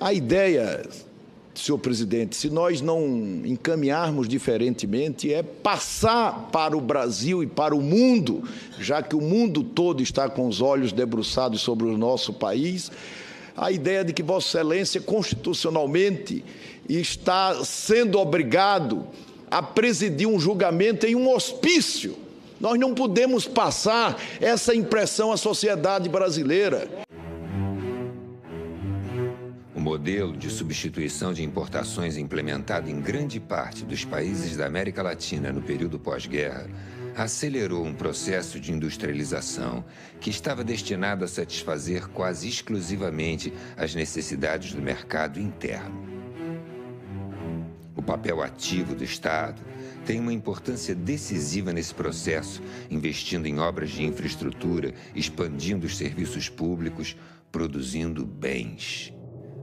A ideia, senhor presidente, se nós não encaminharmos diferentemente, é passar para o Brasil e para o mundo, já que o mundo todo está com os olhos debruçados sobre o nosso país, a ideia de que Vossa Excelência, constitucionalmente, está sendo obrigado a presidir um julgamento em um hospício. Nós não podemos passar essa impressão à sociedade brasileira. O modelo de substituição de importações implementado em grande parte dos países da América Latina no período pós-guerra acelerou um processo de industrialização que estava destinado a satisfazer quase exclusivamente as necessidades do mercado interno. O papel ativo do Estado tem uma importância decisiva nesse processo, investindo em obras de infraestrutura, expandindo os serviços públicos, produzindo bens.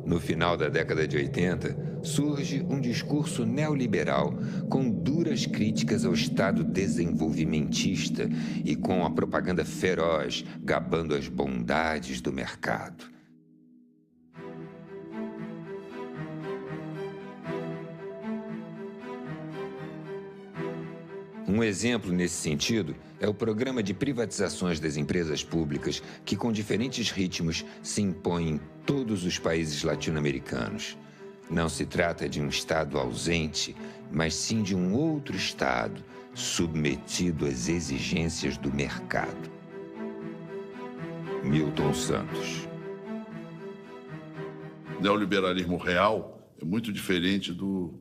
No final da década de 80, surge um discurso neoliberal com duras críticas ao Estado desenvolvimentista e com a propaganda feroz gabando as bondades do mercado. Um exemplo nesse sentido é o programa de privatizações das empresas públicas que, com diferentes ritmos, se impõe em todos os países latino-americanos. Não se trata de um Estado ausente, mas sim de um outro Estado submetido às exigências do mercado. Milton Santos. O neoliberalismo real é muito diferente do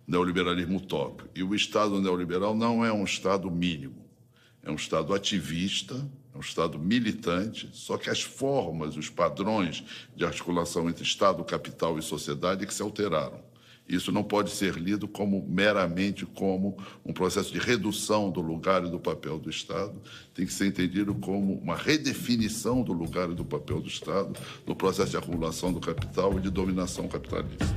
neoliberalismo utópico. E o Estado neoliberal não é um Estado mínimo, é um Estado ativista, é um Estado militante, só que as formas, os padrões de articulação entre Estado, capital e sociedade é que se alteraram. Isso não pode ser lido meramente como um processo de redução do lugar e do papel do Estado, tem que ser entendido como uma redefinição do lugar e do papel do Estado no processo de acumulação do capital e de dominação capitalista.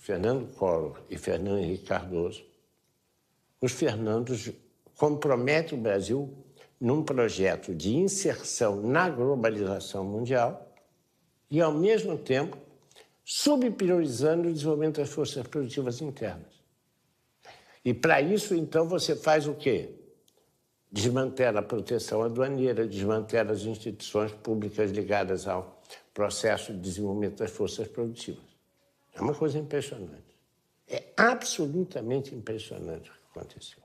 Fernando Collor e Fernando Henrique Cardoso, os Fernandos comprometem o Brasil num projeto de inserção na globalização mundial e, ao mesmo tempo, subpriorizando o desenvolvimento das forças produtivas internas. E, para isso, então, você faz o quê? Desmantela a proteção aduaneira, desmantela as instituições públicas ligadas ao processo de desenvolvimento das forças produtivas. É uma coisa impressionante. É absolutamente impressionante o que aconteceu.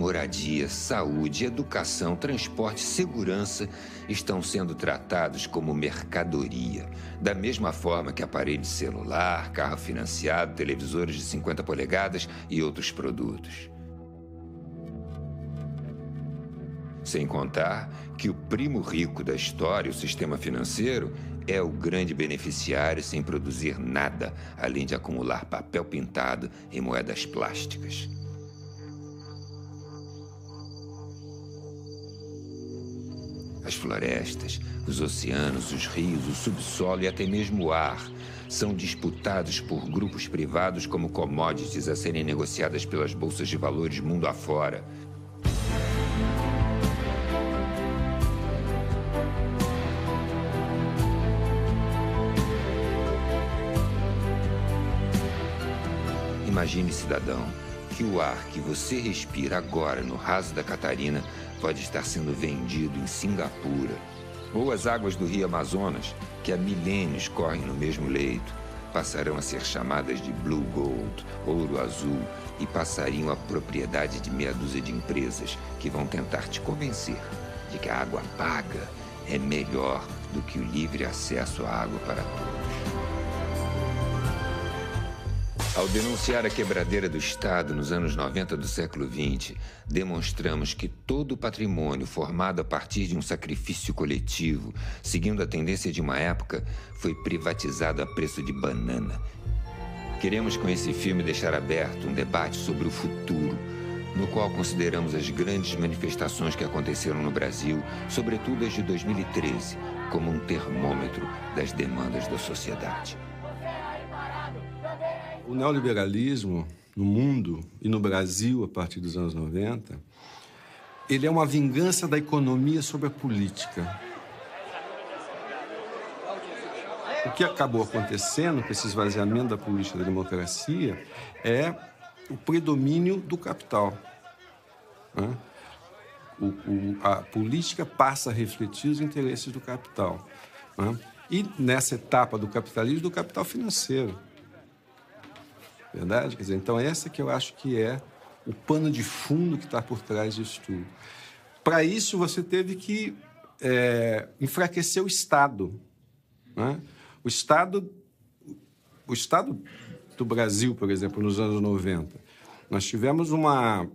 Moradia, saúde, educação, transporte, segurança estão sendo tratados como mercadoria, da mesma forma que aparelho celular, carro financiado, televisores de 50 polegadas e outros produtos. Sem contar que o primo rico da história, o sistema financeiro, é o grande beneficiário sem produzir nada, além de acumular papel pintado em moedas plásticas. As florestas, os oceanos, os rios, o subsolo e até mesmo o ar são disputados por grupos privados como commodities a serem negociadas pelas bolsas de valores mundo afora. Imagine, cidadão, que o ar que você respira agora no raso da Catarina pode estar sendo vendido em Singapura. Ou as águas do Rio Amazonas, que há milênios correm no mesmo leito, passarão a ser chamadas de Blue Gold, ouro azul, e passariam a propriedade de meia dúzia de empresas que vão tentar te convencer de que a água paga é melhor do que o livre acesso à água para todos. Ao denunciar a quebradeira do Estado nos anos 90 do século XX, demonstramos que todo o patrimônio formado a partir de um sacrifício coletivo, seguindo a tendência de uma época, foi privatizado a preço de banana. Queremos com esse filme deixar aberto um debate sobre o futuro, no qual consideramos as grandes manifestações que aconteceram no Brasil, sobretudo as de 2013, como um termômetro das demandas da sociedade. O neoliberalismo no mundo e no Brasil, a partir dos anos 90, ele é uma vingança da economia sobre a política. O que acabou acontecendo com esse esvaziamento da política da democracia é o predomínio do capital. Né? A política passa a refletir os interesses do capital. Né? E nessa etapa do capitalismo, do capital financeiro. Verdade? Quer dizer, então essa que eu acho que é o pano de fundo que está por trás disso tudo. Para isso, você teve que enfraquecer o Estado. Né? O Estado do Brasil, por exemplo, nos anos 90, nós tivemos uma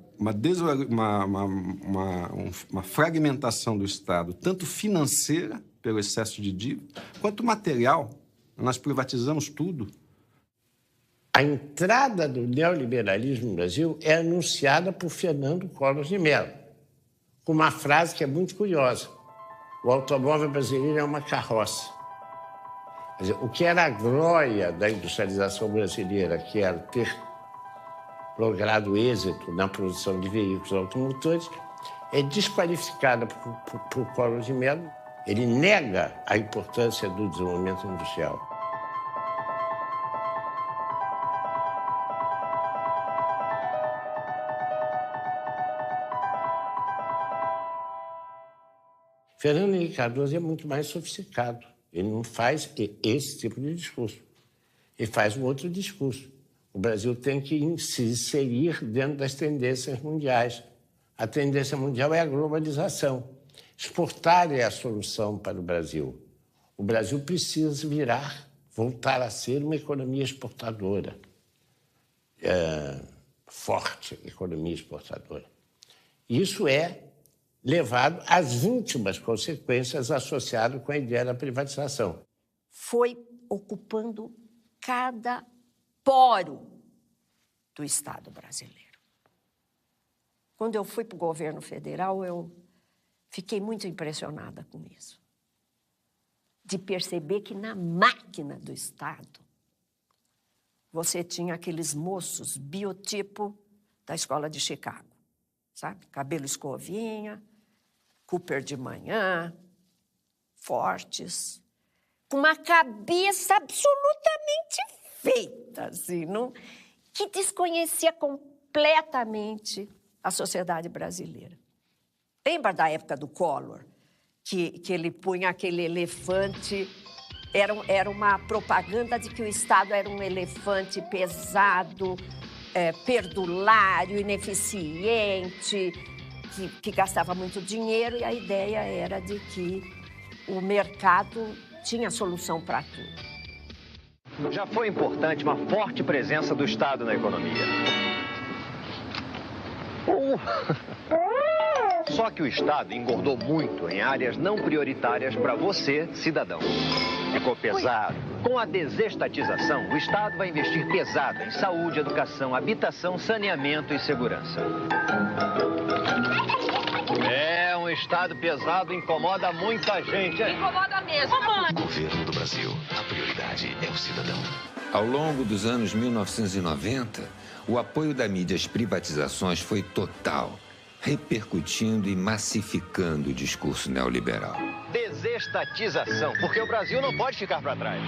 fragmentação do Estado, tanto financeira, pelo excesso de dívida, quanto material. Nós privatizamos tudo. A entrada do neoliberalismo no Brasil é anunciada por Fernando Collor de Mello, com uma frase que é muito curiosa. O automóvel brasileiro é uma carroça. Quer dizer, o que era a glória da industrialização brasileira, que era ter logrado êxito na produção de veículos automotores, é desqualificada por Collor de Mello. Ele nega a importância do desenvolvimento industrial. Fernando Henrique Cardoso é muito mais sofisticado. Ele não faz esse tipo de discurso. Ele faz um outro discurso. O Brasil tem que se inserir dentro das tendências mundiais. A tendência mundial é a globalização. Exportar é a solução para o Brasil. O Brasil precisa voltar a ser uma economia exportadora. Forte economia exportadora. Isso é levado às últimas consequências associadas com a ideia da privatização. Foi ocupando cada poro do Estado brasileiro. Quando eu fui para o governo federal, eu fiquei muito impressionada com isso. De perceber que na máquina do Estado, você tinha aqueles moços biotipo da escola de Chicago, sabe? Cabelo escovinha, Cooper de manhã, fortes, com uma cabeça absolutamente feita, assim, que desconhecia completamente a sociedade brasileira. Lembra da época do Collor, que ele punha aquele elefante, era uma propaganda de que o Estado era um elefante pesado, perdulário, ineficiente, que gastava muito dinheiro, e a ideia era de que o mercado tinha solução para tudo. Já foi importante uma forte presença do Estado na economia. Só que o Estado engordou muito em áreas não prioritárias para você, cidadão. Ficou pesado. Com a desestatização, o Estado vai investir pesado em saúde, educação, habitação, saneamento e segurança. É um um Estado pesado incomoda muita gente. Incomoda mesmo. Governo do Brasil. A prioridade é o cidadão. Ao longo dos anos 1990, o apoio da mídia às privatizações foi total, repercutindo e massificando o discurso neoliberal. Desestatização, porque o Brasil não pode ficar para trás.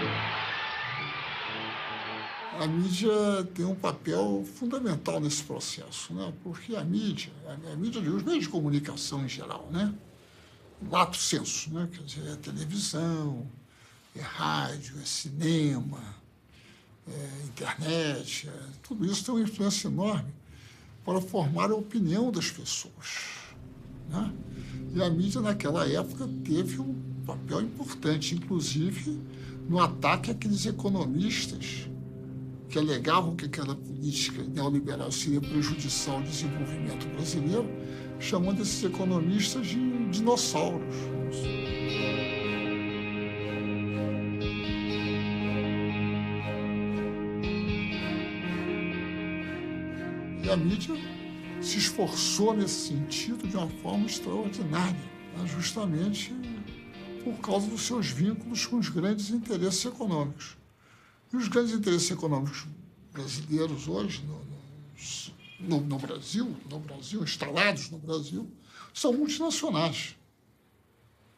A mídia tem um papel fundamental nesse processo, né? Porque a mídia, os meios de comunicação em geral, né? Lato sensu, né? Quer dizer, é televisão, é rádio, é cinema, é internet, tudo isso tem uma influência enorme para formar a opinião das pessoas, né? E a mídia, naquela época, teve um papel importante, inclusive no ataque àqueles economistas que alegavam que aquela política neoliberal seria prejudicial ao desenvolvimento brasileiro, chamando esses economistas de dinossauros. E a mídia se esforçou nesse sentido de uma forma extraordinária, né? Justamente por causa dos seus vínculos com os grandes interesses econômicos. E os grandes interesses econômicos brasileiros hoje, no Brasil, instalados no Brasil, são multinacionais.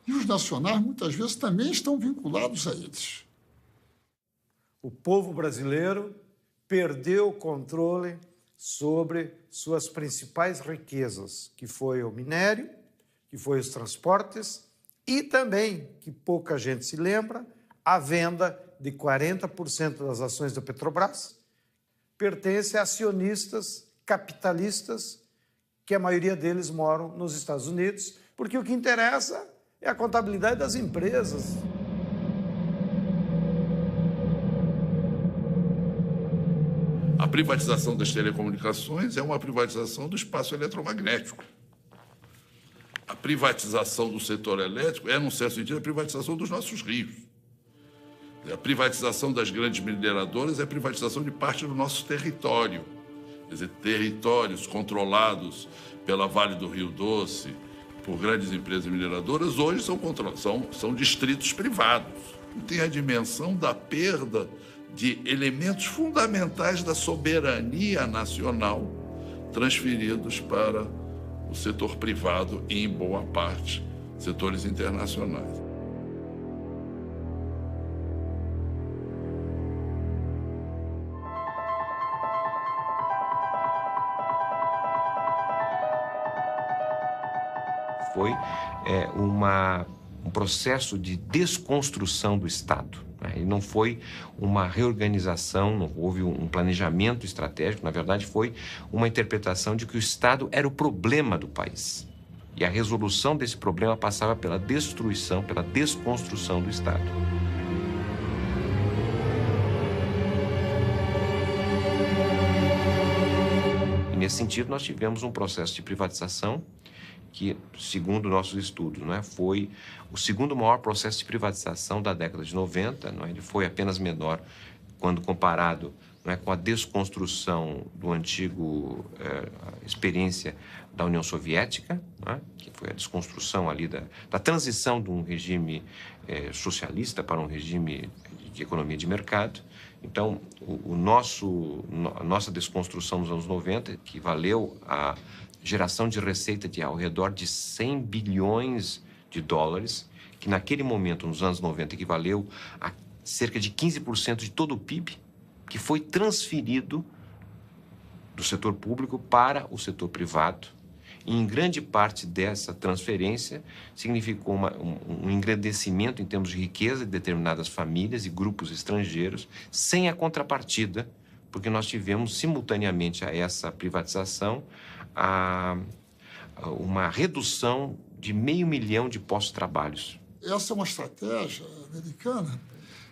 E os nacionais, muitas vezes, também estão vinculados a eles. O povo brasileiro perdeu o controle sobre suas principais riquezas, que foi o minério, que foi os transportes e também, que pouca gente se lembra, a venda de 40% das ações da Petrobras pertence a acionistas capitalistas, que a maioria deles moram nos Estados Unidos, porque o que interessa é a contabilidade das empresas. A privatização das telecomunicações é uma privatização do espaço eletromagnético. A privatização do setor elétrico é, num certo sentido, a privatização dos nossos rios. A privatização das grandes mineradoras é a privatização de parte do nosso território. Quer dizer, territórios controlados pela Vale do Rio Doce, por grandes empresas mineradoras, hoje são distritos privados. E tem a dimensão da perda de elementos fundamentais da soberania nacional transferidos para o setor privado e, em boa parte, setores internacionais. Foi um processo de desconstrução do Estado, né? E não foi uma reorganização, não houve um planejamento estratégico, na verdade foi uma interpretação de que o Estado era o problema do país. E a resolução desse problema passava pela destruição, pela desconstrução do Estado. E nesse sentido nós tivemos um processo de privatização que, segundo nossos estudos, não é, foi o segundo maior processo de privatização da década de 90, não é? Ele foi apenas menor quando comparado, não é, com a desconstrução do antigo experiência da União Soviética, não é? Que foi a desconstrução ali da transição de um regime socialista para um regime de economia de mercado. Então, a nossa desconstrução nos anos 90, que valeu a geração de receita de ao redor de 100 bilhões de dólares, que naquele momento, nos anos 90, equivaleu a cerca de 15% de todo o PIB, que foi transferido do setor público para o setor privado. E em grande parte dessa transferência significou um engrandecimento em termos de riqueza de determinadas famílias e grupos estrangeiros, sem a contrapartida, porque nós tivemos simultaneamente a essa privatização uma redução de 500 mil de postos de trabalho. Essa é uma estratégia americana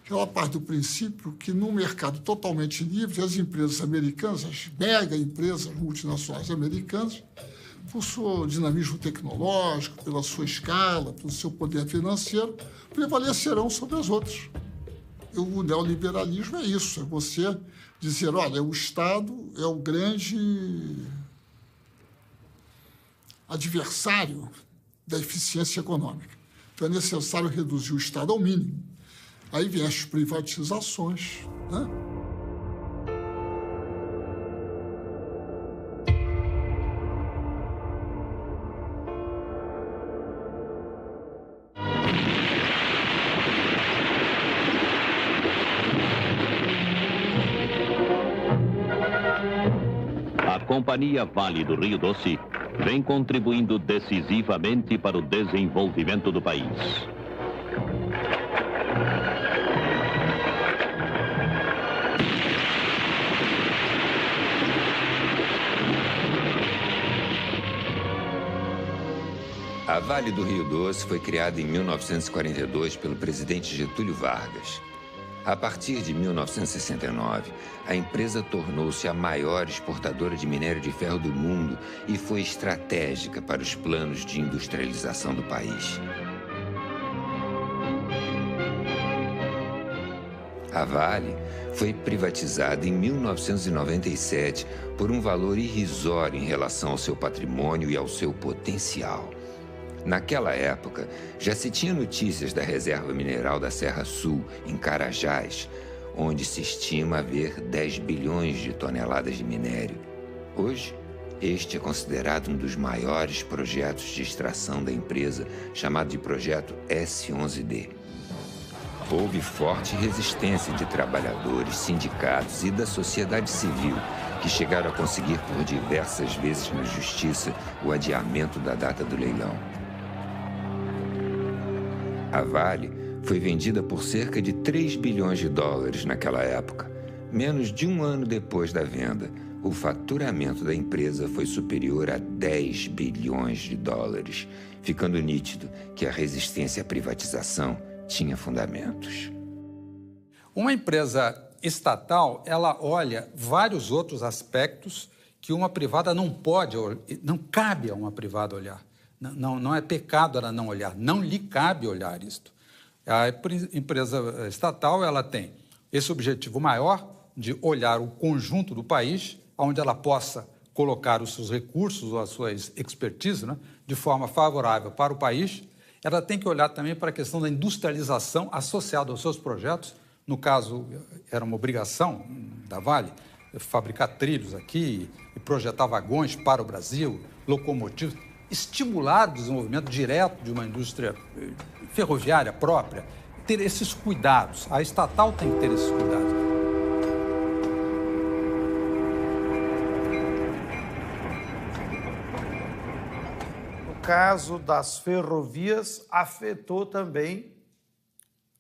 que ela parte do princípio que, num mercado totalmente livre, as empresas americanas, as mega empresas multinacionais americanas, por seu dinamismo tecnológico, pela sua escala, pelo seu poder financeiro, prevalecerão sobre as outras. O neoliberalismo é isso, é você dizer, olha, o Estado é o grande adversário da eficiência econômica. Então, é necessário reduzir o Estado ao mínimo. Aí vem as privatizações, né? A Companhia Vale do Rio Doce vem contribuindo decisivamente para o desenvolvimento do país. A Vale do Rio Doce foi criada em 1942 pelo presidente Getúlio Vargas. A partir de 1969, a empresa tornou-se a maior exportadora de minério de ferro do mundo e foi estratégica para os planos de industrialização do país. A Vale foi privatizada em 1997 por um valor irrisório em relação ao seu patrimônio e ao seu potencial. Naquela época, já se tinha notícias da reserva mineral da Serra Sul, em Carajás, onde se estima haver 10 bilhões de toneladas de minério. Hoje, este é considerado um dos maiores projetos de extração da empresa, chamado de Projeto S11D. Houve forte resistência de trabalhadores, sindicatos e da sociedade civil, que chegaram a conseguir por diversas vezes na justiça o adiamento da data do leilão. A Vale foi vendida por cerca de 3 bilhões de dólares naquela época. Menos de um ano depois da venda, o faturamento da empresa foi superior a 10 bilhões de dólares, ficando nítido que a resistência à privatização tinha fundamentos. Uma empresa estatal, ela olha vários outros aspectos que uma privada não pode, não cabe a uma privada olhar. Não é pecado ela não olhar, não lhe cabe olhar isto. A empresa estatal, ela tem esse objetivo maior de olhar o conjunto do país, onde ela possa colocar os seus recursos ou as suas expertise, né, de forma favorável para o país. Ela tem que olhar também para a questão da industrialização associada aos seus projetos. No caso, era uma obrigação da Vale fabricar trilhos aqui e projetar vagões para o Brasil, locomotivas, estimular o desenvolvimento direto de uma indústria ferroviária própria, ter esses cuidados. A estatal tem que ter esses cuidados. No caso das ferrovias, afetou também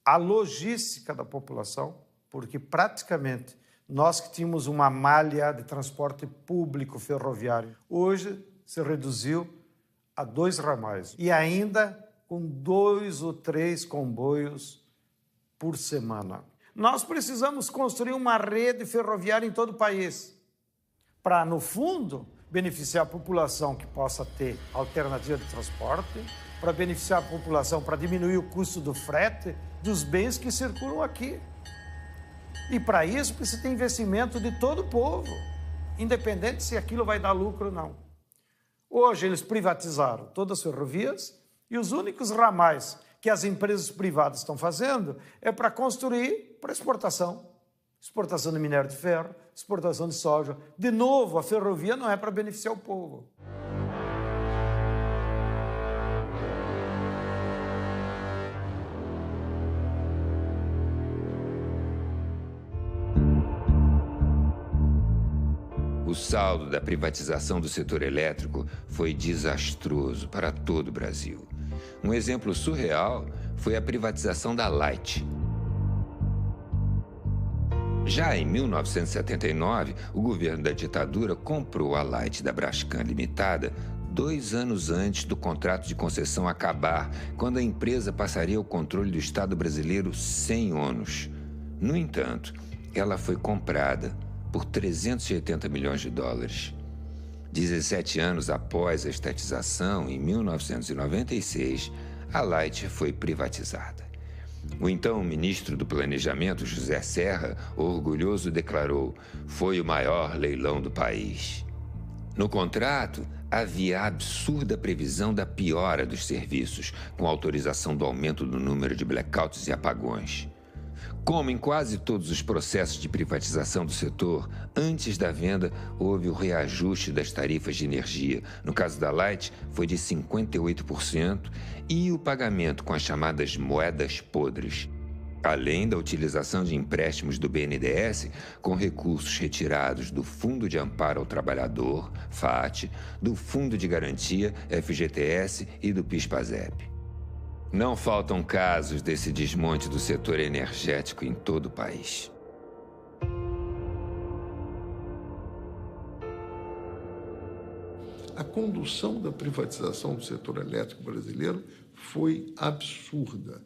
a logística da população, porque praticamente nós que tínhamos uma malha de transporte público ferroviário, hoje se reduziu a 2 ramais e ainda com 2 ou 3 comboios por semana. Nós precisamos construir uma rede ferroviária em todo o país para, no fundo, beneficiar a população que possa ter alternativa de transporte, para beneficiar a população, para diminuir o custo do frete dos bens que circulam aqui. E para isso precisa ter investimento de todo o povo, independente se aquilo vai dar lucro ou não. Hoje eles privatizaram todas as ferrovias e os únicos ramais que as empresas privadas estão fazendo é para construir para exportação. Exportação de minério de ferro, exportação de soja. De novo, a ferrovia não é para beneficiar o povo. O saldo da privatização do setor elétrico foi desastroso para todo o Brasil. Um exemplo surreal foi a privatização da Light. Já em 1979, o governo da ditadura comprou a Light da Brascan Limitada 2 anos antes do contrato de concessão acabar, quando a empresa passaria o controle do Estado brasileiro sem ônus. No entanto, ela foi comprada por 380 milhões de dólares. 17 anos após a estatização, em 1996, a Light foi privatizada. O então ministro do Planejamento, José Serra, orgulhoso declarou: "Foi o maior leilão do país." No contrato, havia a absurda previsão da piora dos serviços, com autorização do aumento do número de blackouts e apagões. Como em quase todos os processos de privatização do setor, antes da venda houve o reajuste das tarifas de energia. No caso da Light, foi de 58% e o pagamento com as chamadas moedas podres. Além da utilização de empréstimos do BNDES com recursos retirados do Fundo de Amparo ao Trabalhador, FAT, do Fundo de Garantia, FGTS e do PIS/PASEP. Não faltam casos desse desmonte do setor energético em todo o país. A condução da privatização do setor elétrico brasileiro foi absurda.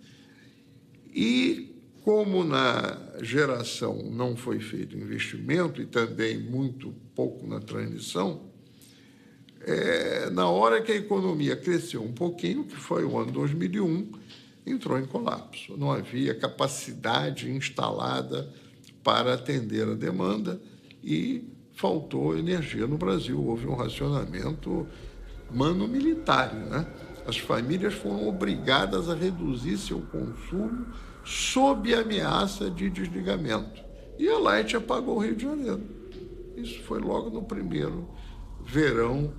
E como na geração não foi feito investimento e também muito pouco na transmissão, na hora que a economia cresceu um pouquinho, que foi o ano 2001, entrou em colapso. Não havia capacidade instalada para atender a demanda e faltou energia no Brasil. Houve um racionamento mano-militar, né? As famílias foram obrigadas a reduzir seu consumo sob ameaça de desligamento. E a Light apagou o Rio de Janeiro. Isso foi logo no primeiro verão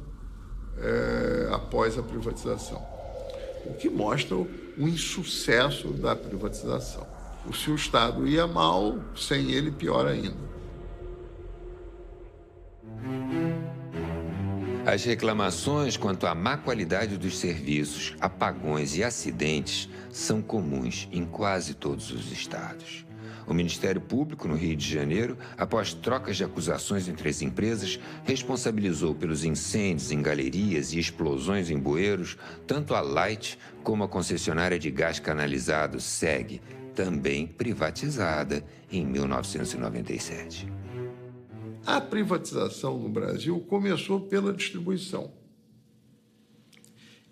após a privatização. O que mostra o insucesso da privatização. Se o Estado ia mal, sem ele, pior ainda. As reclamações quanto à má qualidade dos serviços, apagões e acidentes são comuns em quase todos os estados. O Ministério Público, no Rio de Janeiro, após trocas de acusações entre as empresas, responsabilizou pelos incêndios em galerias e explosões em bueiros tanto a Light como a concessionária de gás canalizado SEG, também privatizada em 1997. A privatização no Brasil começou pela distribuição,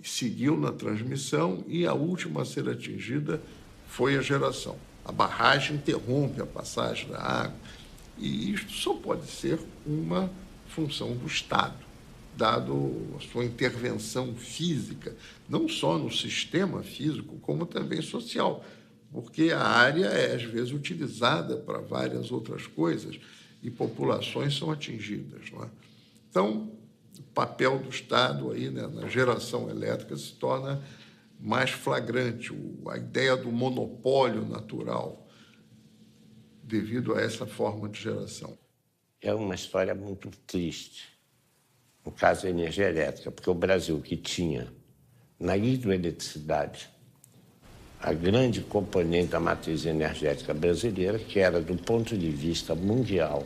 seguiu na transmissão e a última a ser atingida foi a geração. A barragem interrompe a passagem da água e isto só pode ser uma função do Estado, dado a sua intervenção física, não só no sistema físico, como também social, porque a área é, às vezes, utilizada para várias outras coisas e populações são atingidas. Não é? Então, o papel do Estado aí, né, na geração elétrica se torna mais flagrante, a ideia do monopólio natural devido a essa forma de geração. É uma história muito triste, no caso da energia elétrica, porque o Brasil, que tinha na hidroeletricidade a grande componente da matriz energética brasileira, que era, do ponto de vista mundial,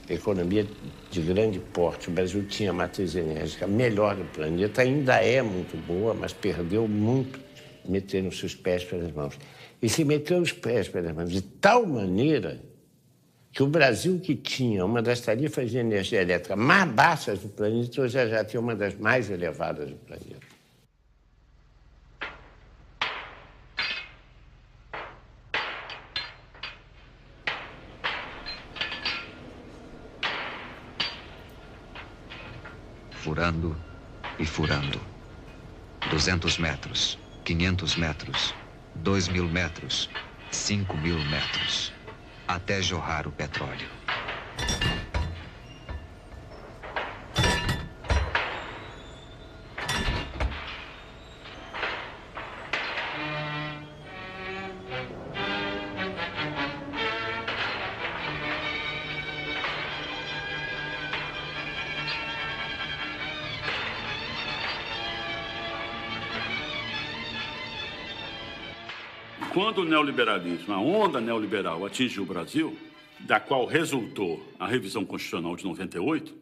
economia de grande porte. O Brasil tinha a matriz energética melhor do planeta, ainda é muito boa, mas perdeu muito metendo os seus pés pelas mãos. E se meteu os pés pelas mãos de tal maneira que o Brasil, que tinha uma das tarifas de energia elétrica mais baixas do planeta, hoje já tem uma das mais elevadas do planeta. Furando e furando. 200 metros, 500 metros, 2.000 metros, 5.000 metros, até jorrar o petróleo. Quando o neoliberalismo, a onda neoliberal atingiu o Brasil, da qual resultou a revisão constitucional de 98,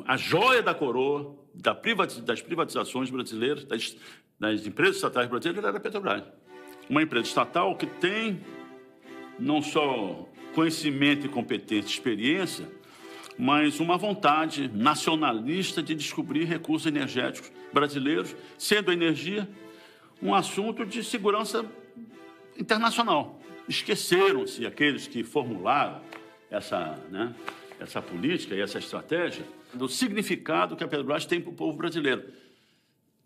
a joia da coroa das privatizações brasileiras, das empresas estatais brasileiras, era a Petrobras. Uma empresa estatal que tem não só conhecimento e competência, experiência, mas uma vontade nacionalista de descobrir recursos energéticos brasileiros, sendo a energia um assunto de segurança internacional. Esqueceram-se aqueles que formularam essa política e essa estratégia do significado que a Petrobras tem para o povo brasileiro.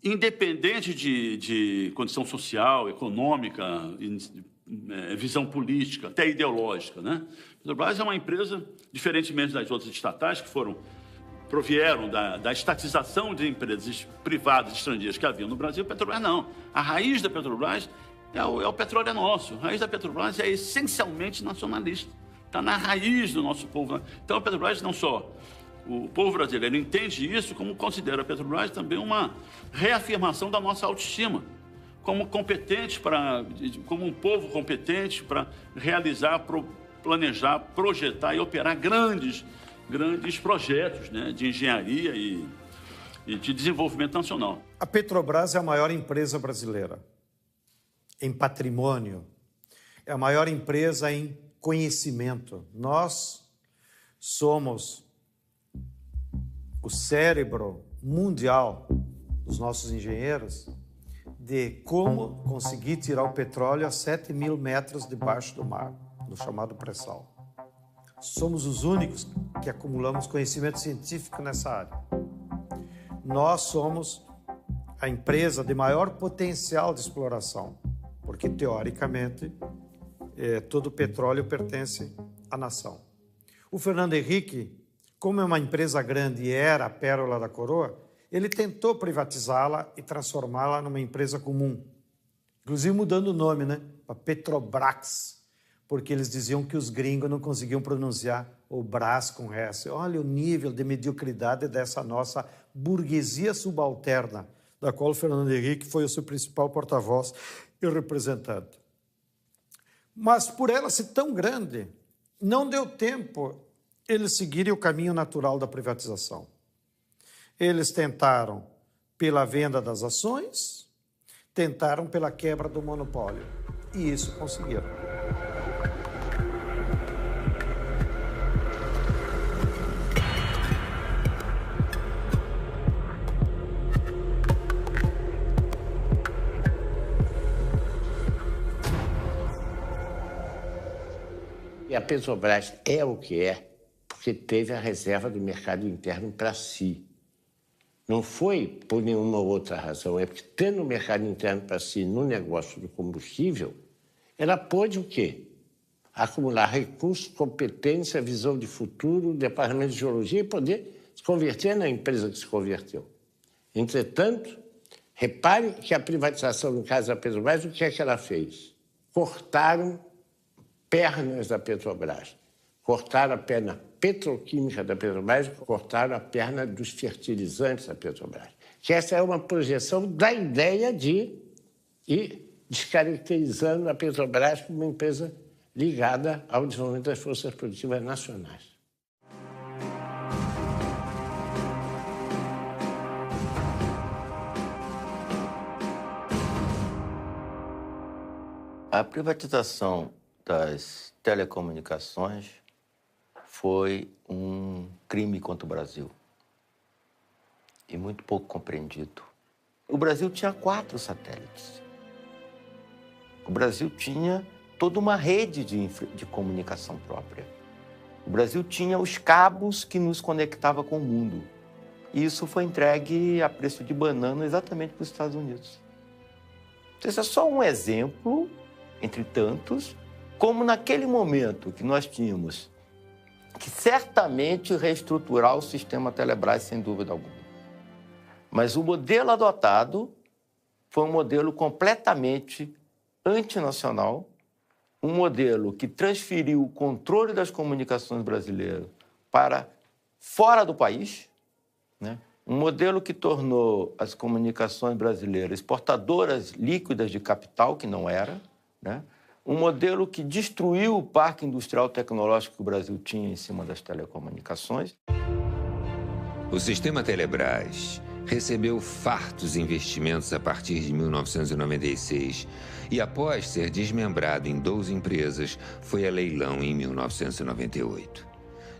Independente de condição social, econômica, visão política, até ideológica, né? A Petrobras é uma empresa, diferentemente das outras estatais que provieram da estatização de empresas privadas estrangeiras que haviam no Brasil. A Petrobras não. A raiz da Petrobras o petróleo é nosso. A raiz da Petrobras é essencialmente nacionalista. Está na raiz do nosso povo. Então a Petrobras não só... O povo brasileiro entende isso como considera a Petrobras também uma reafirmação da nossa autoestima, como um povo competente para realizar, planejar, projetar e operar grandes projetos, né, de engenharia e de desenvolvimento nacional. A Petrobras é a maior empresa brasileira em patrimônio, é a maior empresa em conhecimento. Nós somos o cérebro mundial dos nossos engenheiros de como conseguir tirar o petróleo a 7.000 metros debaixo do mar, no chamado pré-sal. Somos os únicos que acumulamos conhecimento científico nessa área. Nós somos a empresa de maior potencial de exploração, porque, teoricamente, todo o petróleo pertence à nação. O Fernando Henrique, como é uma empresa grande e era a pérola da coroa, ele tentou privatizá-la e transformá-la numa empresa comum. Inclusive mudando o nome, né? Para Petrobras, porque eles diziam que os gringos não conseguiam pronunciar o Brás com S. Olha o nível de mediocridade dessa nossa burguesia subalterna, da qual o Fernando Henrique foi o seu principal porta-voz e representante. Mas por ela ser tão grande, não deu tempo eles seguirem o caminho natural da privatização. Eles tentaram pela venda das ações, tentaram pela quebra do monopólio, e isso conseguiram. E a Petrobras é o que é, porque teve a reserva do mercado interno para si. Não foi por nenhuma outra razão, é porque tendo o mercado interno para si no negócio do combustível, ela pôde o quê? Acumular recursos, competência, visão de futuro, departamento de geologia e poder se converter na empresa que se converteu. Entretanto, repare que a privatização, no caso da Petrobras, o que é que ela fez? Cortaram pernas da Petrobras. Cortaram a perna petroquímica da Petrobras, cortaram a perna dos fertilizantes da Petrobras. Que essa é uma projeção da ideia de ir descaracterizando a Petrobras como uma empresa ligada ao desenvolvimento das forças produtivas nacionais. A privatização das telecomunicações foi um crime contra o Brasil e muito pouco compreendido. O Brasil tinha 4 satélites. O Brasil tinha toda uma rede de comunicação própria. O Brasil tinha os cabos que nos conectavam com o mundo. E isso foi entregue a preço de banana exatamente para os Estados Unidos. Esse é só um exemplo, entre tantos, como naquele momento que nós tínhamos que certamente reestruturar o sistema Telebrás, sem dúvida alguma. Mas o modelo adotado foi um modelo completamente antinacional, um modelo que transferiu o controle das comunicações brasileiras para fora do país, né? Um modelo que tornou as comunicações brasileiras exportadoras líquidas de capital, que não era, né? Um modelo que destruiu o parque industrial tecnológico que o Brasil tinha em cima das telecomunicações. O sistema Telebrás recebeu fartos investimentos a partir de 1996 e, após ser desmembrado em 12 empresas, foi a leilão em 1998.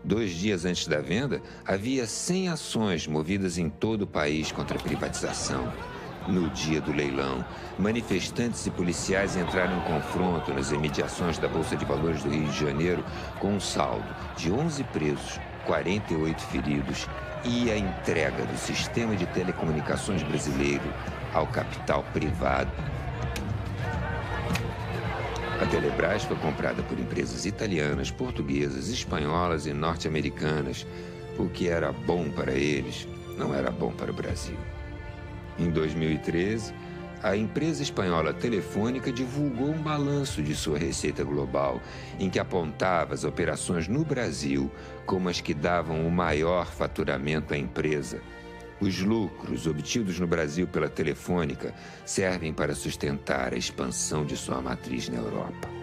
2 dias antes da venda, havia 100 ações movidas em todo o país contra a privatização. No dia do leilão, manifestantes e policiais entraram em confronto nas imediações da Bolsa de Valores do Rio de Janeiro com um saldo de 11 presos, 48 feridos e a entrega do sistema de telecomunicações brasileiro ao capital privado. A Telebrás foi comprada por empresas italianas, portuguesas, espanholas e norte-americanas. O que era bom para eles não era bom para o Brasil. Em 2013, a empresa espanhola Telefônica divulgou um balanço de sua receita global, em que apontava as operações no Brasil como as que davam o maior faturamento à empresa. Os lucros obtidos no Brasil pela Telefônica servem para sustentar a expansão de sua matriz na Europa.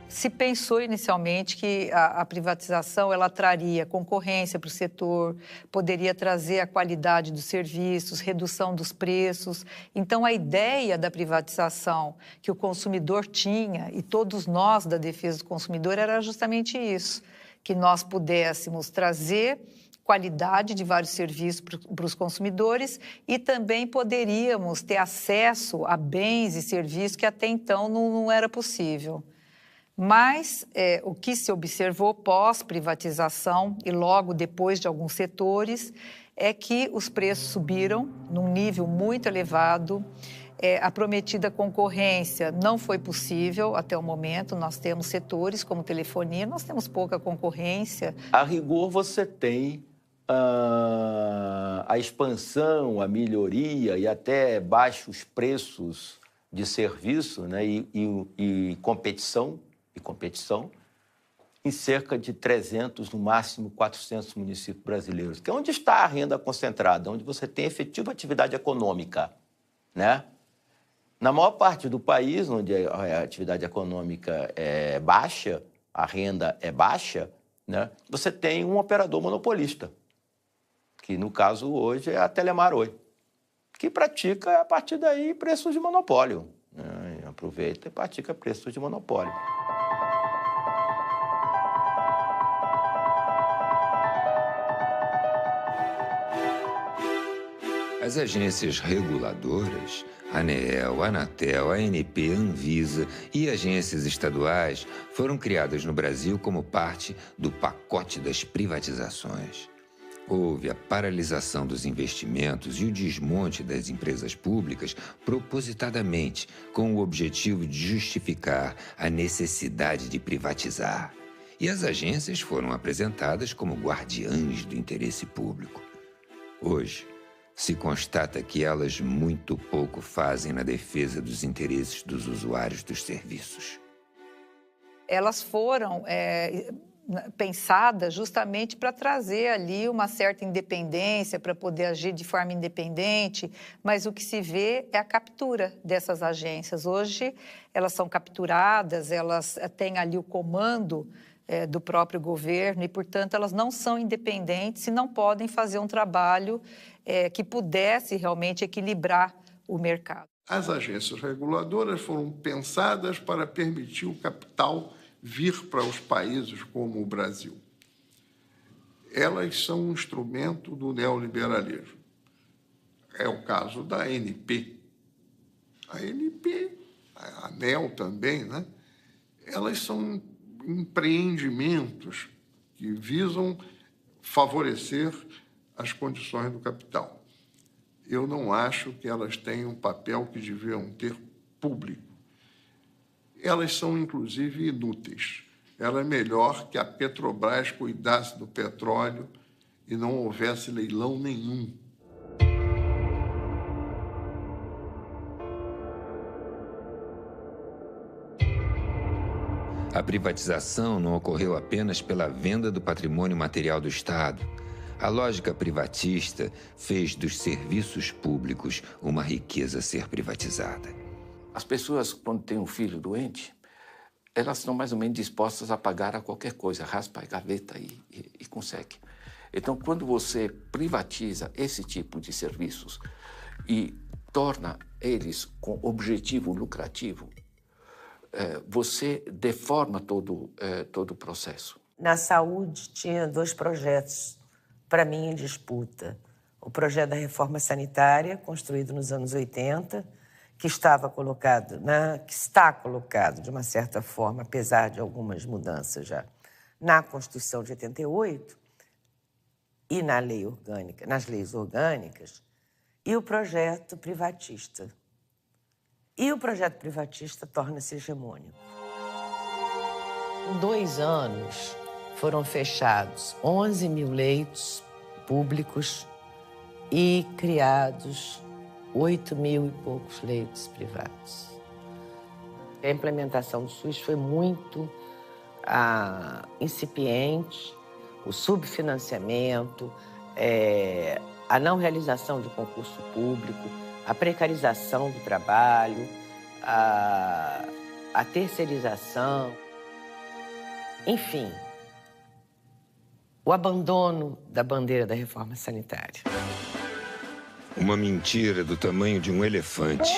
Se pensou inicialmente que a privatização ela traria concorrência para o setor, poderia trazer a qualidade dos serviços, redução dos preços. Então, a ideia da privatização que o consumidor tinha, e todos nós da defesa do consumidor, era justamente isso, que nós pudéssemos trazer qualidade de vários serviços para os consumidores e também poderíamos ter acesso a bens e serviços que até então não era possível. Mas o que se observou pós-privatização e logo depois de alguns setores é que os preços subiram num nível muito elevado. A prometida concorrência não foi possível até o momento. Nós temos setores como telefonia, nós temos pouca concorrência. A rigor, você tem a expansão, a melhoria e até baixos preços de serviço, né, e competição em cerca de 300, no máximo 400 municípios brasileiros, que é onde está a renda concentrada, onde você tem efetiva atividade econômica, né? Na maior parte do país, onde a atividade econômica é baixa, a renda é baixa, né? Você tem um operador monopolista, que no caso hoje é a Telemar Oi, que pratica a partir daí preços de monopólio, né? Aproveita e pratica preços de monopólio. As agências reguladoras, ANEEL, Anatel, ANP, Anvisa e agências estaduais foram criadas no Brasil como parte do pacote das privatizações. Houve a paralisação dos investimentos e o desmonte das empresas públicas propositadamente, com o objetivo de justificar a necessidade de privatizar. E as agências foram apresentadas como guardiãs do interesse público. Hoje, se constata que elas muito pouco fazem na defesa dos interesses dos usuários dos serviços. Elas foram pensadas justamente para trazer ali uma certa independência, para poder agir de forma independente, mas o que se vê é a captura dessas agências. Hoje, elas são capturadas, elas têm ali o comando do próprio governo e, portanto, elas não são independentes e não podem fazer um trabalho que pudesse realmente equilibrar o mercado. As agências reguladoras foram pensadas para permitir o capital vir para os países como o Brasil. Elas são um instrumento do neoliberalismo. É o caso da ANP. A ANP, a ANEL também, né? Elas são empreendimentos que visam favorecer as condições do capital. Eu não acho que elas tenham um papel que deviam ter público. Elas são, inclusive, inúteis. Ela é melhor que a Petrobras cuidasse do petróleo e não houvesse leilão nenhum. A privatização não ocorreu apenas pela venda do patrimônio material do Estado. A lógica privatista fez dos serviços públicos uma riqueza a ser privatizada. As pessoas, quando têm um filho doente, elas estão mais ou menos dispostas a pagar a qualquer coisa, raspa a gaveta e consegue. Então, quando você privatiza esse tipo de serviços e torna eles com objetivo lucrativo, você deforma todo o processo. Na saúde, tinha 2 projetos para mim, em disputa. O projeto da reforma sanitária, construído nos anos 80, que está colocado, de uma certa forma, apesar de algumas mudanças já, na Constituição de 88 e na lei orgânica, nas leis orgânicas, e o projeto privatista. E o projeto privatista torna-se hegemônico. Em 2 anos, foram fechados 11 mil leitos públicos e criados 8 mil e poucos leitos privados. A implementação do SUS foi muito incipiente, o subfinanciamento, a não realização de concurso público, a precarização do trabalho, a terceirização, enfim, o abandono da bandeira da reforma sanitária. Uma mentira do tamanho de um elefante.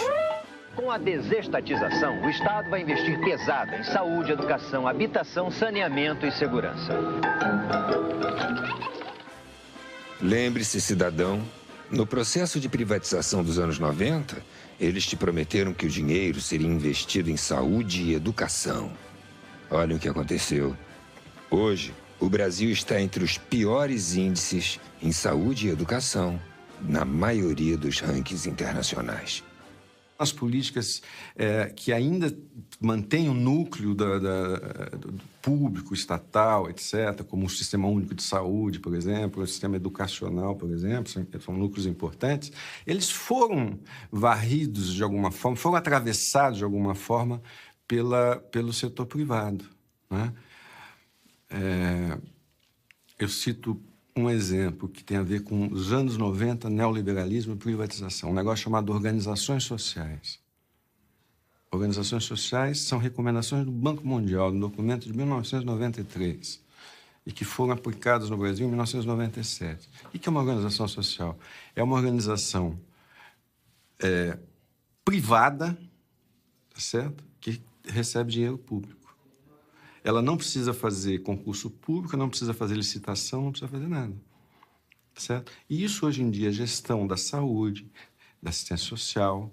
Com a desestatização, o Estado vai investir pesado em saúde, educação, habitação, saneamento e segurança. Lembre-se, cidadão, no processo de privatização dos anos 90, eles te prometeram que o dinheiro seria investido em saúde e educação. Olha o que aconteceu. Hoje, o Brasil está entre os piores índices em saúde e educação, na maioria dos rankings internacionais. As políticas que ainda mantêm o núcleo do público, estatal, etc., como o Sistema Único de Saúde, por exemplo, o Sistema Educacional, por exemplo, são núcleos importantes, eles foram varridos de alguma forma, foram atravessados de alguma forma pelo setor privado, né? Eu cito um exemplo que tem a ver com os anos 90, neoliberalismo e privatização, um negócio chamado organizações sociais. Organizações sociais são recomendações do Banco Mundial, no documento de 1993, e que foram aplicadas no Brasil em 1997. O que é uma organização social? É uma organização privada, tá certo? Que recebe dinheiro público. Ela não precisa fazer concurso público, não precisa fazer licitação, não precisa fazer nada. Certo? E isso, hoje em dia, a gestão da saúde, da assistência social,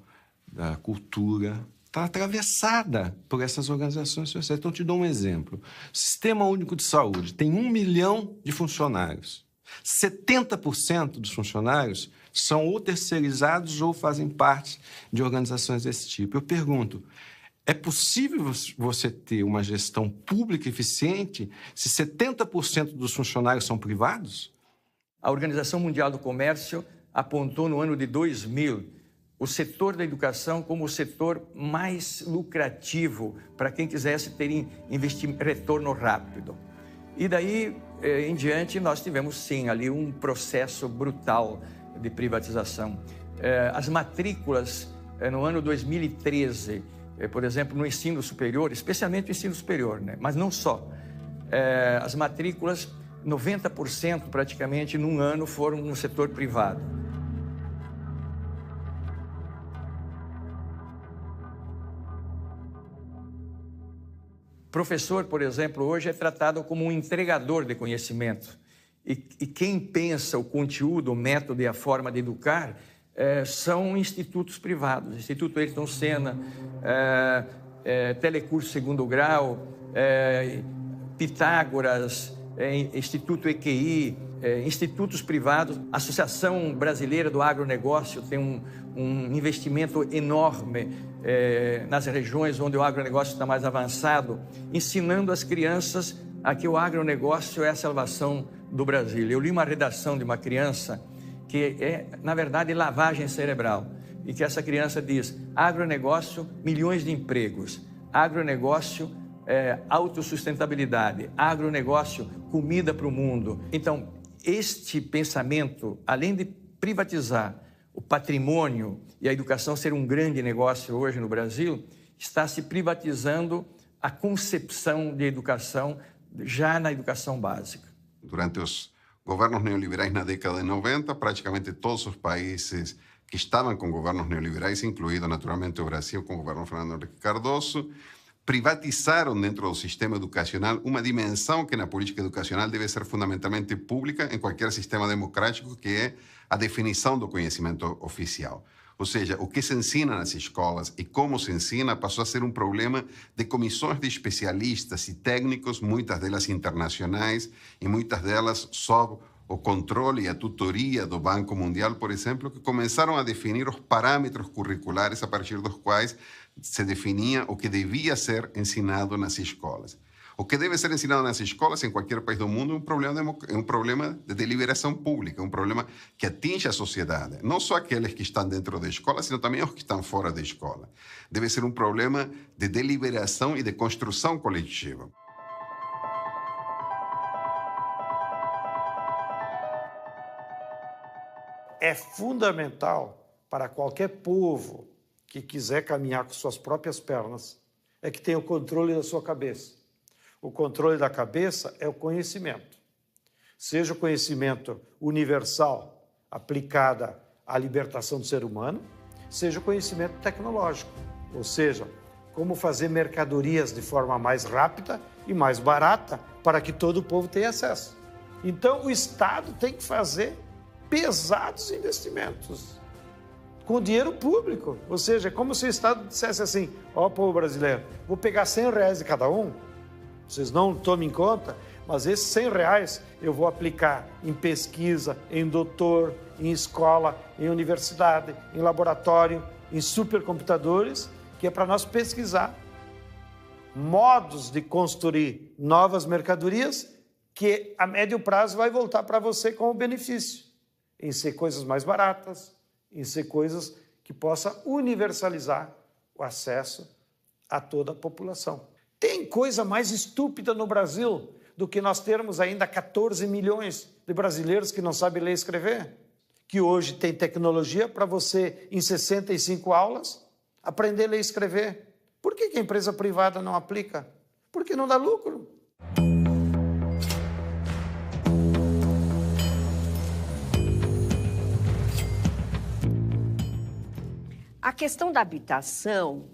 da cultura, está atravessada por essas organizações sociais. Então, te dou um exemplo. O Sistema Único de Saúde tem 1 milhão de funcionários. 70% dos funcionários são ou terceirizados ou fazem parte de organizações desse tipo. Eu pergunto, é possível você ter uma gestão pública eficiente se 70% dos funcionários são privados? A Organização Mundial do Comércio apontou no ano de 2000 o setor da educação como o setor mais lucrativo para quem quisesse ter retorno rápido. E daí em diante nós tivemos sim ali um processo brutal de privatização. As matrículas no ano 2013, por exemplo, no ensino superior, especialmente no ensino superior, né? Mas não só. As matrículas, 90% praticamente num ano foram no setor privado. Professor, por exemplo, hoje é tratado como um entregador de conhecimento. E quem pensa o conteúdo, o método e a forma de educar são institutos privados. Instituto Ayrton Senna, Telecurso Segundo Grau, Pitágoras, Instituto EQI, institutos privados. A Associação Brasileira do Agronegócio tem um investimento enorme nas regiões onde o agronegócio está mais avançado, ensinando as crianças a que o agronegócio é a salvação do Brasil. Eu li uma redação de uma criança que é, na verdade, lavagem cerebral, e que essa criança diz: agronegócio, milhões de empregos, agronegócio, autossustentabilidade, agronegócio, comida para o mundo. Então, este pensamento, além de privatizar o patrimônio e a educação ser um grande negócio hoje no Brasil, está se privatizando a concepção de educação já na educação básica. Durante os governos neoliberais na década de 90, praticamente todos os países que estavam com governos neoliberais, incluído naturalmente o Brasil com o governo Fernando Henrique Cardoso, privatizaram dentro do sistema educacional uma dimensão que na política educacional deve ser fundamentalmente pública em qualquer sistema democrático, que é a definição do conhecimento oficial. Ou seja, o que se ensina nas escolas e como se ensina passou a ser um problema de comissões de especialistas e técnicos, muitas delas internacionais e muitas delas sob o controle e a tutoria do Banco Mundial, por exemplo, que começaram a definir os parâmetros curriculares a partir dos quais se definia o que devia ser ensinado nas escolas. O que deve ser ensinado nas escolas em qualquer país do mundo é um problema de deliberação pública, um problema que atinge a sociedade. Não só aqueles que estão dentro da escola, sino também os que estão fora da escola. Deve ser um problema de deliberação e de construção coletiva. É fundamental para qualquer povo que quiser caminhar com suas próprias pernas, é que tenha o controle da sua cabeça. O controle da cabeça é o conhecimento. Seja o conhecimento universal, aplicado à libertação do ser humano, seja o conhecimento tecnológico, ou seja, como fazer mercadorias de forma mais rápida e mais barata para que todo o povo tenha acesso. Então, o Estado tem que fazer pesados investimentos com dinheiro público. Ou seja, é como se o Estado dissesse assim: ó, povo brasileiro, vou pegar R$100 de cada um, vocês não tomem em conta, mas esses R$100 eu vou aplicar em pesquisa, em doutor, em escola, em universidade, em laboratório, em supercomputadores, que é para nós pesquisar modos de construir novas mercadorias que a médio prazo vai voltar para você como benefício, em ser coisas mais baratas, em ser coisas que possa universalizar o acesso a toda a população. Tem coisa mais estúpida no Brasil do que nós termos ainda 14 milhões de brasileiros que não sabem ler e escrever? Que hoje tem tecnologia para você, em 65 aulas, aprender a ler e escrever. Por que a empresa privada não aplica? Porque não dá lucro. A questão da habitação,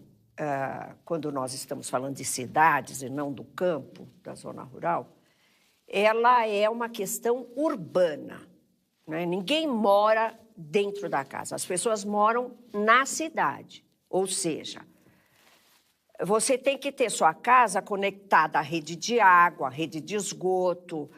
quando nós estamos falando de cidades e não do campo, da zona rural, ela é uma questão urbana, né? Ninguém mora dentro da casa, as pessoas moram na cidade. Ou seja, você tem que ter sua casa conectada à rede de água, à rede de esgoto,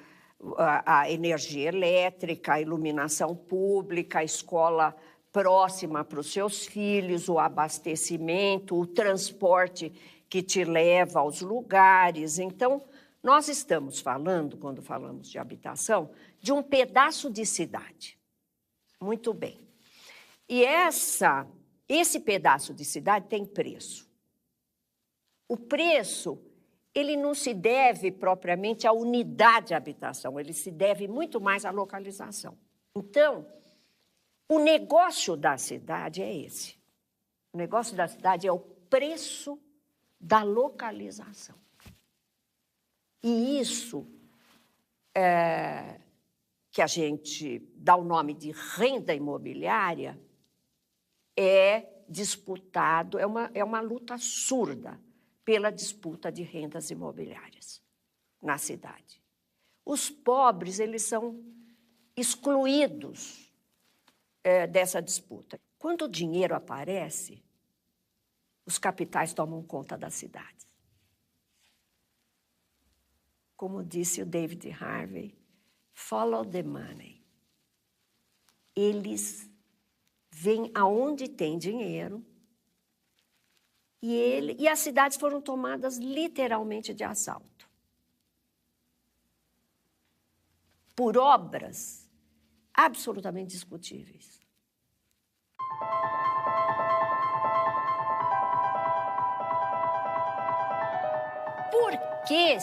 à energia elétrica, à iluminação pública, à escola próxima para os seus filhos, o abastecimento, o transporte que te leva aos lugares. Então, nós estamos falando, quando falamos de habitação, de um pedaço de cidade. Muito bem. E esse pedaço de cidade tem preço. O preço, ele não se deve propriamente à unidade de habitação, ele se deve muito mais à localização. Então, o negócio da cidade é esse. O negócio da cidade é o preço da localização. E isso que a gente dá o nome de renda imobiliária é disputado, é uma luta surda pela disputa de rendas imobiliárias na cidade. Os pobres, eles são excluídos dessa disputa. Quando o dinheiro aparece, os capitais tomam conta das cidades. Como disse o David Harvey, follow the money. Eles vêm aonde tem dinheiro e as cidades foram tomadas literalmente de assalto. Por obras absolutamente discutíveis. Por que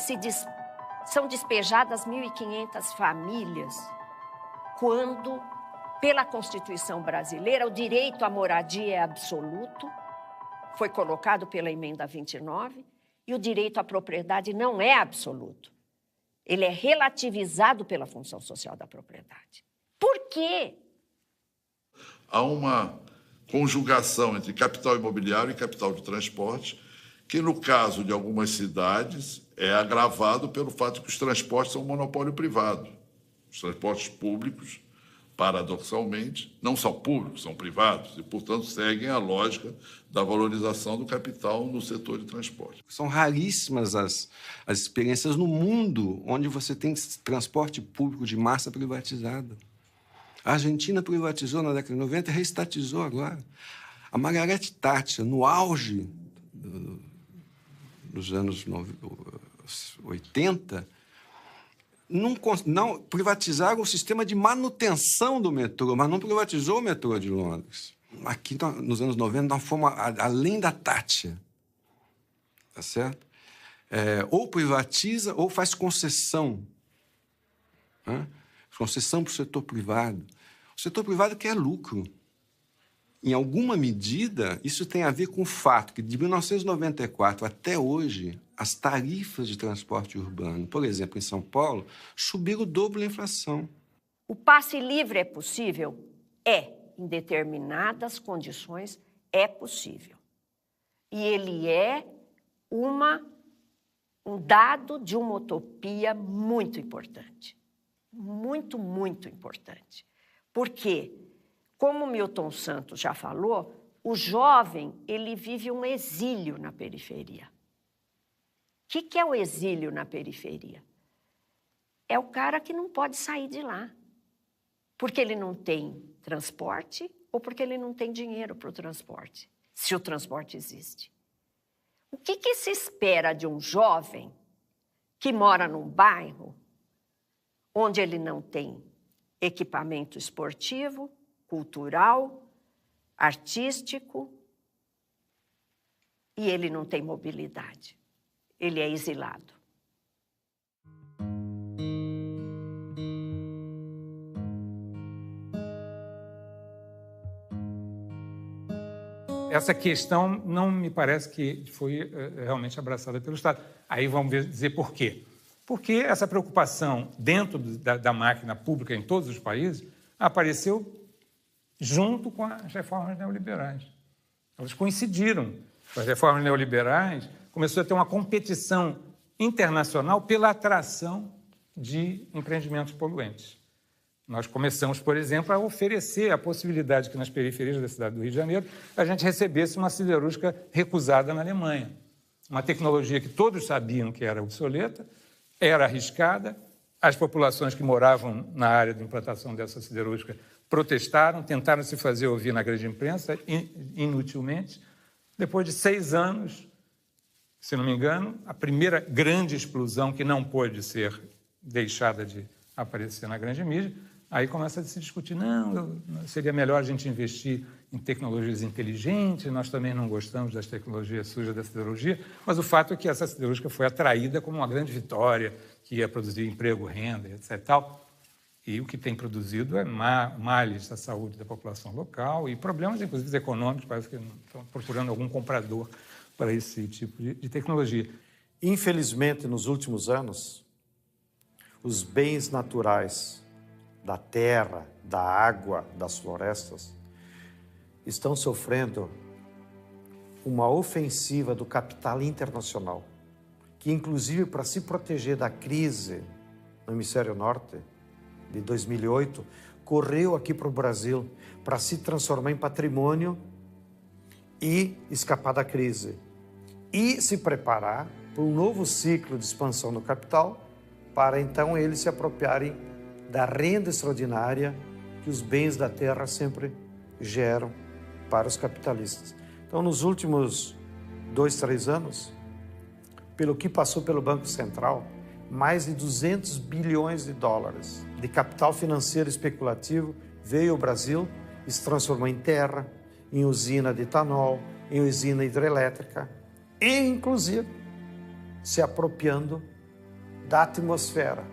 são despejadas 1.500 famílias quando, pela Constituição brasileira, o direito à moradia é absoluto, foi colocado pela Emenda 29, e o direito à propriedade não é absoluto. Ele é relativizado pela função social da propriedade. Por quê? Há uma conjugação entre capital imobiliário e capital de transporte que no caso de algumas cidades é agravado pelo fato de que os transportes são um monopólio privado. Os transportes públicos, paradoxalmente, não são públicos, são privados e, portanto, seguem a lógica da valorização do capital no setor de transporte. São raríssimas as experiências no mundo onde você tem transporte público de massa privatizado. A Argentina privatizou na década de 90 e reestatizou agora. A Margaret Thatcher, no auge dos anos 80, não privatizaram o sistema de manutenção do metrô, mas não privatizou o metrô de Londres. Aqui, nos anos 90, nós fomos além da Thatcher. Tá certo? Ou privatiza ou faz concessão. Né? Concessão para o setor privado. O setor privado quer lucro. Em alguma medida, isso tem a ver com o fato que, de 1994 até hoje, as tarifas de transporte urbano, por exemplo, em São Paulo, subiram o dobro da inflação. O passe livre é possível? É. Em determinadas condições, é possível. E ele é um dado de uma utopia muito importante. Muito, muito importante. Porque, como Milton Santos já falou, o jovem ele vive um exílio na periferia. O que é o exílio na periferia? É o cara que não pode sair de lá, porque ele não tem transporte ou porque ele não tem dinheiro para o transporte, se o transporte existe. O que se espera de um jovem que mora num bairro onde ele não tem equipamento esportivo, cultural, artístico, e ele não tem mobilidade? Ele é exilado. Essa questão não me parece que foi realmente abraçada pelo Estado. Aí vamos dizer por quê. Porque essa preocupação dentro da máquina pública em todos os países apareceu junto com as reformas neoliberais. Elas coincidiram. As reformas neoliberais começou a ter uma competição internacional pela atração de empreendimentos poluentes. Nós começamos, por exemplo, a oferecer a possibilidade que nas periferias da cidade do Rio de Janeiro a gente recebesse uma siderúrgica recusada na Alemanha. Uma tecnologia que todos sabiam que era obsoleta, era arriscada, as populações que moravam na área de implantação dessa siderúrgica protestaram, tentaram se fazer ouvir na grande imprensa, inutilmente. Depois de 6 anos, se não me engano, a primeira grande explosão que não pôde ser deixada de aparecer na grande mídia, aí começa a se discutir, não, seria melhor a gente investir em tecnologias inteligentes, nós também não gostamos das tecnologias sujas da siderurgia, mas o fato é que essa siderúrgica foi atraída como uma grande vitória, que ia produzir emprego, renda, etc. Tal. E o que tem produzido é males à saúde da população local e problemas, inclusive, econômicos, parece que estão procurando algum comprador para esse tipo de tecnologia. Infelizmente, nos últimos anos, os bens naturais da terra, da água, das florestas, estão sofrendo uma ofensiva do capital internacional, que, inclusive, para se proteger da crise no hemisfério norte, de 2008, correu aqui para o Brasil para se transformar em patrimônio e escapar da crise. E se preparar para um novo ciclo de expansão do capital, para então eles se apropriarem da renda extraordinária que os bens da terra sempre geram para os capitalistas. Então, nos últimos 2, 3 anos, pelo que passou pelo Banco Central, mais de 200 bilhões de dólares de capital financeiro especulativo veio ao Brasil e se transformou em terra, em usina de etanol, em usina hidrelétrica e, inclusive, se apropriando da atmosfera,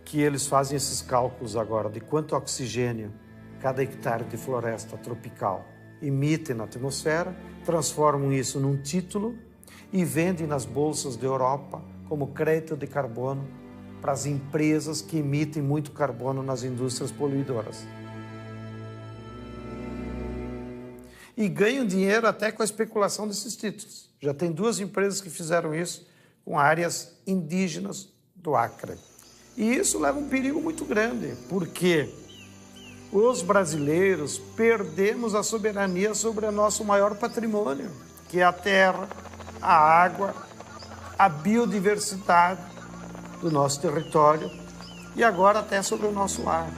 que eles fazem esses cálculos agora de quanto oxigênio cada hectare de floresta tropical emite na atmosfera, transformam isso num título e vendem nas bolsas da Europa como crédito de carbono para as empresas que emitem muito carbono nas indústrias poluidoras. e ganham dinheiro até com a especulação desses títulos. Já tem 2 empresas que fizeram isso com áreas indígenas do Acre. E isso leva um perigo muito grande, porque os brasileiros perdemos a soberania sobre o nosso maior patrimônio, que é a terra, a água, a biodiversidade do nosso território e agora até sobre o nosso ar.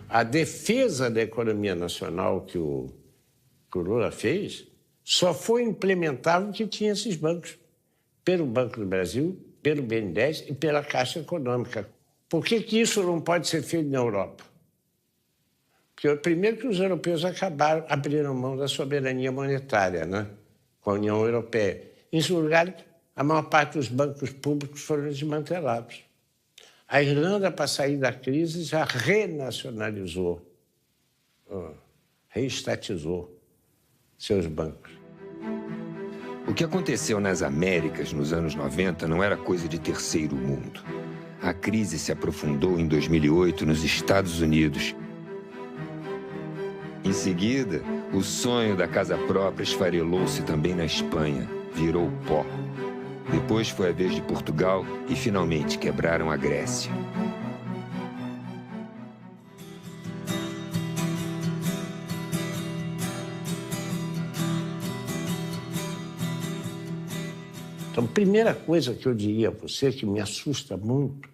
A defesa da economia nacional que o Lula fez só foi implementável que tinha esses bancos, pelo Banco do Brasil, pelo BNDES e pela Caixa Econômica. Por que isso não pode ser feito na Europa? Porque, primeiro, que os europeus abriram mão da soberania monetária, né, com a União Europeia. Em segundo lugar, a maior parte dos bancos públicos foram desmantelados. A Irlanda, para sair da crise, já renacionalizou, reestatizou seus bancos. O que aconteceu nas Américas nos anos 90 não era coisa de terceiro mundo. A crise se aprofundou em 2008 nos Estados Unidos. Em seguida, o sonho da casa própria esfarelou-se também na Espanha, virou pó. Depois foi a vez de Portugal e, finalmente, quebraram a Grécia. Então, a primeira coisa que eu diria a você, que me assusta muito,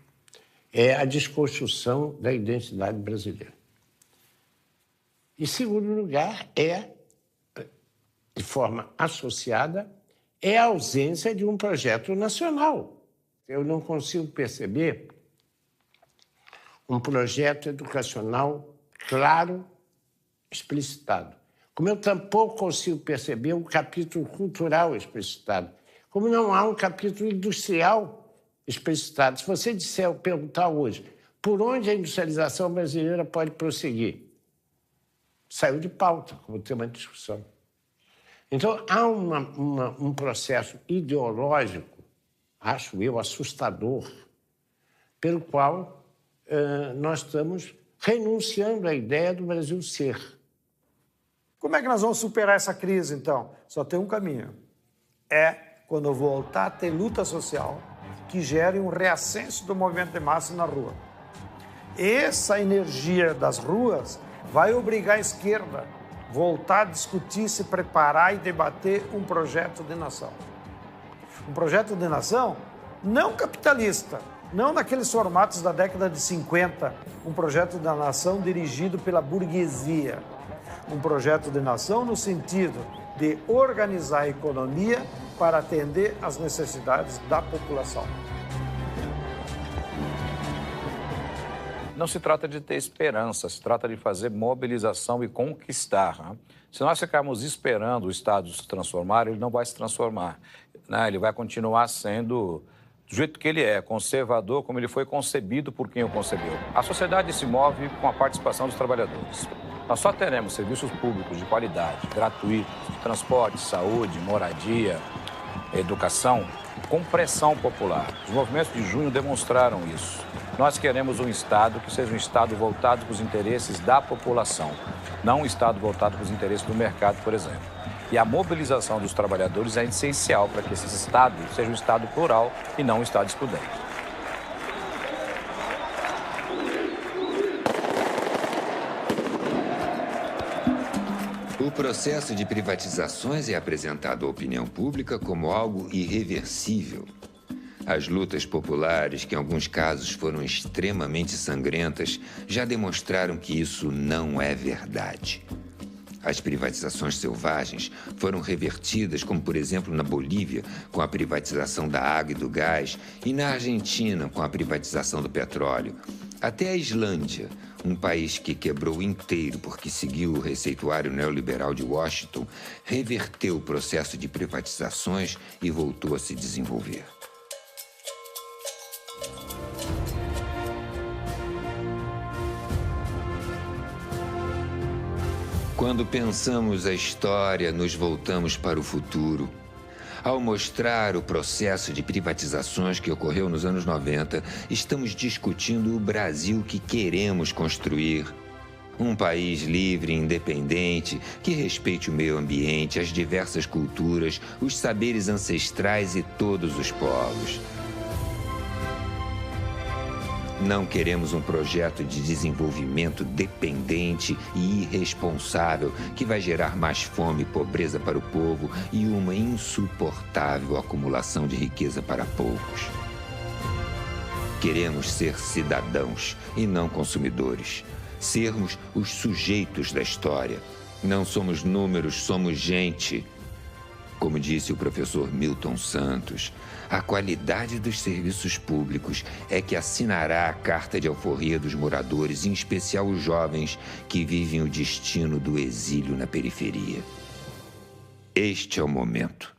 é a desconstrução da identidade brasileira. Em segundo lugar, de forma associada, é a ausência de um projeto nacional. Eu não consigo perceber um projeto educacional claro, explicitado. Como eu tampouco consigo perceber um capítulo cultural explicitado. Como não há um capítulo industrial explicitado. Se você perguntar hoje por onde a industrialização brasileira pode prosseguir, saiu de pauta como tema de discussão. Então, há um processo ideológico, acho eu, assustador, pelo qual nós estamos renunciando à ideia do Brasil ser. Como é que nós vamos superar essa crise, então? Só tem um caminho. É quando voltar a ter luta social que gere um reascenso do movimento de massa na rua. Essa energia das ruas vai obrigar a esquerda a voltar a discutir, se preparar e debater um projeto de nação. Um projeto de nação não capitalista, não naqueles formatos da década de 50, um projeto da nação dirigido pela burguesia. Um projeto de nação no sentido de organizar a economia para atender às necessidades da população. Não se trata de ter esperança, se trata de fazer mobilização e conquistar. Né? Se nós ficarmos esperando o Estado se transformar, ele não vai se transformar. Né? Ele vai continuar sendo do jeito que ele é, conservador, como ele foi concebido por quem o concebeu. A sociedade se move com a participação dos trabalhadores. Nós só teremos serviços públicos de qualidade, gratuitos, transporte, saúde, moradia, educação, com pressão popular. Os movimentos de junho demonstraram isso. Nós queremos um Estado que seja um Estado voltado para os interesses da população, não um Estado voltado para os interesses do mercado, por exemplo. E a mobilização dos trabalhadores é essencial para que esse Estado seja um Estado plural e não um Estado excludente. O processo de privatizações é apresentado à opinião pública como algo irreversível. As lutas populares, que em alguns casos foram extremamente sangrentas, já demonstraram que isso não é verdade. As privatizações selvagens foram revertidas, como por exemplo na Bolívia, com a privatização da água e do gás, e na Argentina, com a privatização do petróleo. Até a Islândia, um país que quebrou inteiro porque seguiu o receituário neoliberal de Washington, reverteu o processo de privatizações e voltou a se desenvolver. Quando pensamos a história, nos voltamos para o futuro. Ao mostrar o processo de privatizações que ocorreu nos anos 90, estamos discutindo o Brasil que queremos construir. Um país livre e independente, que respeite o meio ambiente, as diversas culturas, os saberes ancestrais e todos os povos. Não queremos um projeto de desenvolvimento dependente e irresponsável que vai gerar mais fome e pobreza para o povo e uma insuportável acumulação de riqueza para poucos. Queremos ser cidadãos e não consumidores. Sermos os sujeitos da história. Não somos números, somos gente. Como disse o professor Milton Santos, a qualidade dos serviços públicos é que assinará a carta de alforria dos moradores, em especial os jovens que vivem o destino do exílio na periferia. Este é o momento.